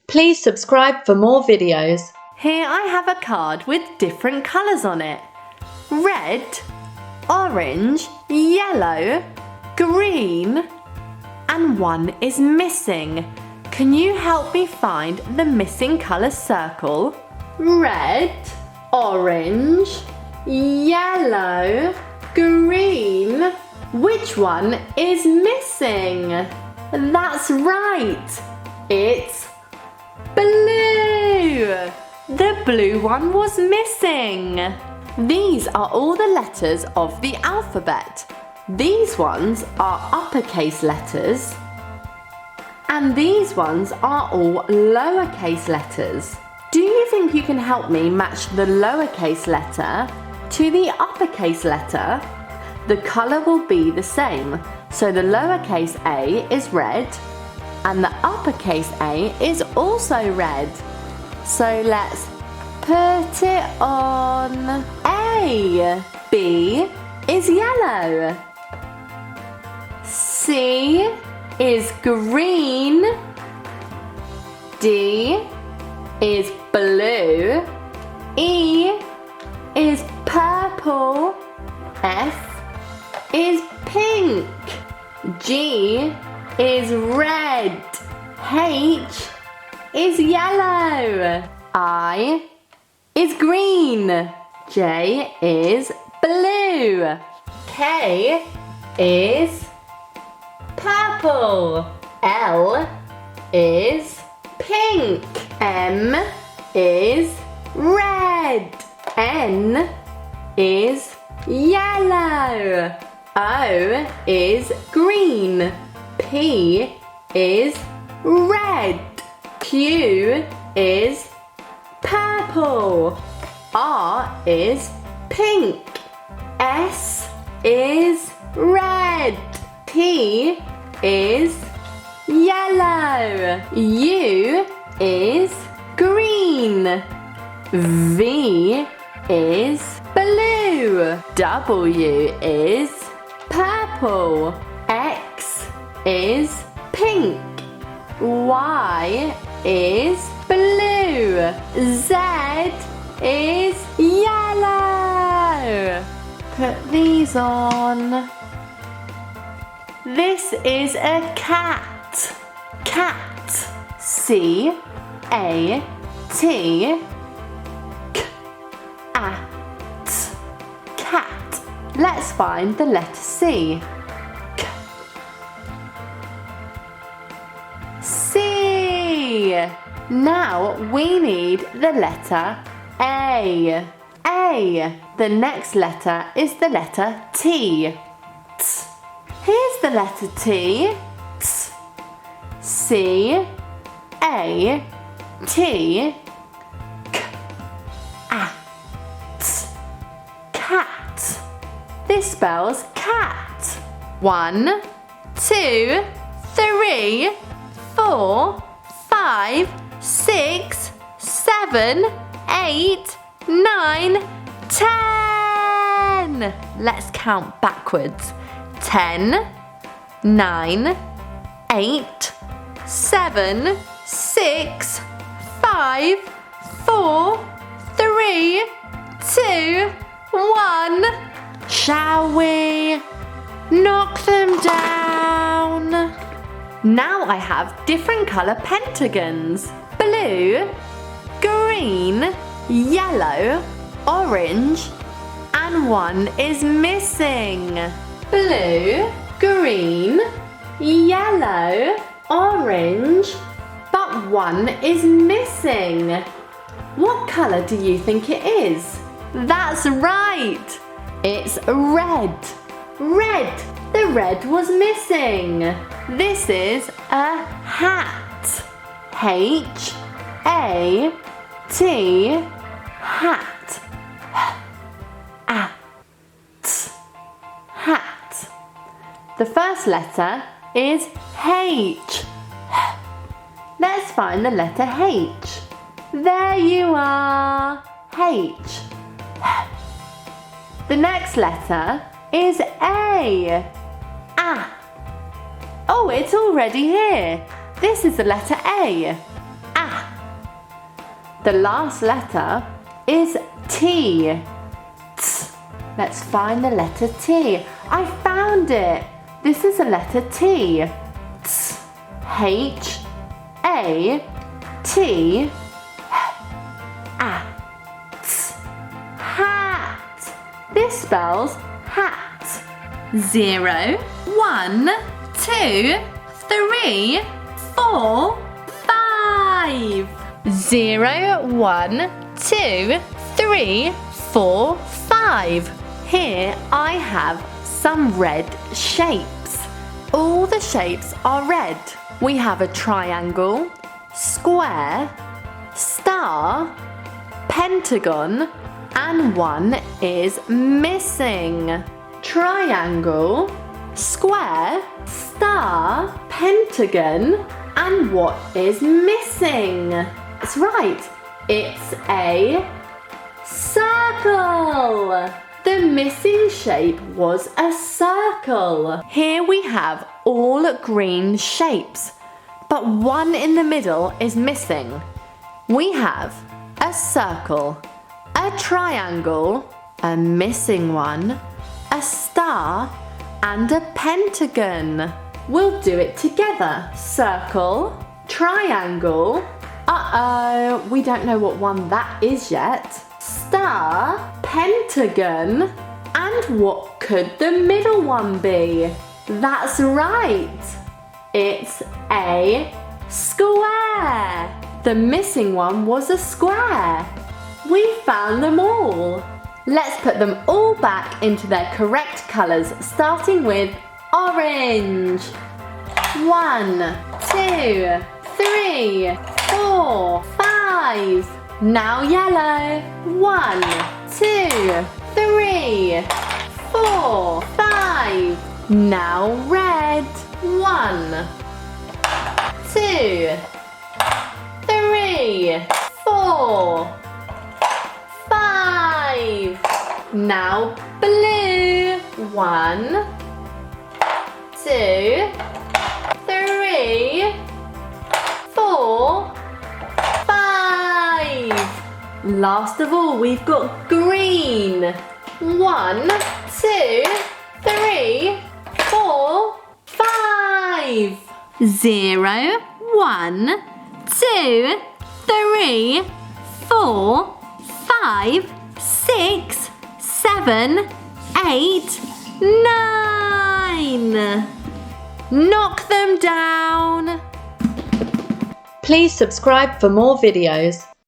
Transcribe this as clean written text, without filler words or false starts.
Please subscribe for more videos. Here I have a card with different colours on it. Red, orange, yellow, green, and one is missing. Can you help me find the missing colour circle? Red, orange, yellow, green. Which one is missing? That's right. It's blue. The blue one was missing. These are all the letters of the alphabet. These ones are uppercase letters, and these ones are all lowercase letters. Do you think you can help me match the lowercase letter to the uppercase letter? The colour will be the same, so the lowercase a is red, and the uppercase A is also red. So let's put it on A. B is yellow. C is green. D is blue. E is purple. F is pink. G is red. H is yellow. I is green. J is blue. K is purple. L is pink. M is red. N is yellow. O is green. P is red. Q is purple. R is pink. S is red. T is yellow. U is green. V is blue. W is purple. X is pink. Y is blue. Z is yellow. Put these on. This is a cat. Cat. C A T. Cat. Cat. Let's find the letter C. C. Now we need the letter A. A. The next letter is the letter T. T. Here's the letter T. T. C. A. T. K. A. T. Cat. This spells cat. 1, 2, 3, 4, 5, 6, 7, 8, 9, 10. Let's count backwards. 10, 9, 8, 7, 6, 5, 4, 3, 2, 1. Shall we knock them down? Now I have different colour pentagons. Blue, green, yellow, orange, and one is missing. Blue, green, yellow, orange, but one is missing. What colour do you think it is? That's right! It's red. Red! The red was missing. This is a hat. H-A-T. Hat. H-A-T. Hat. The first letter is H. Let's find the letter H. There you are. H. The next letter is A. A. Oh, it's already here. This is the letter A. A. The last letter is T. Let's find the letter T. I found it. This is a letter T. H-A-T. Hat. This spells hat. 0, 1, 2, 3, 4, 5. 0, 1, 2, 3, 4, 5. Here I have some red shapes. All the shapes are red. We have a triangle, square, star, pentagon, and one is missing. Triangle, square, star, pentagon, and what is missing? That's right, it's a circle. The missing shape was a circle. Here we have all green shapes, but one in the middle is missing. We have a circle, a triangle, a missing one, a star, and a pentagon. We'll do it together. Circle, triangle. Uh-oh, we don't know what one that is yet. Star, pentagon, and what could the middle one be? That's right. It's a square. The missing one was a square. We found them all. Let's put them all back into their correct colours, starting with orange. 1, 2, 3, 4, 5. Now yellow. 1, 2, 3, 4, 5. Now red. 1, 2, 3, 4, 5. Now blue. 1, 2, 3, 4, 5. Last of all, we've got green. 1, 2, 3, 4, 5. 0, 1, 2, 3, 4, 5, 6, 7, 8, 9. Knock them down. Please subscribe for more videos.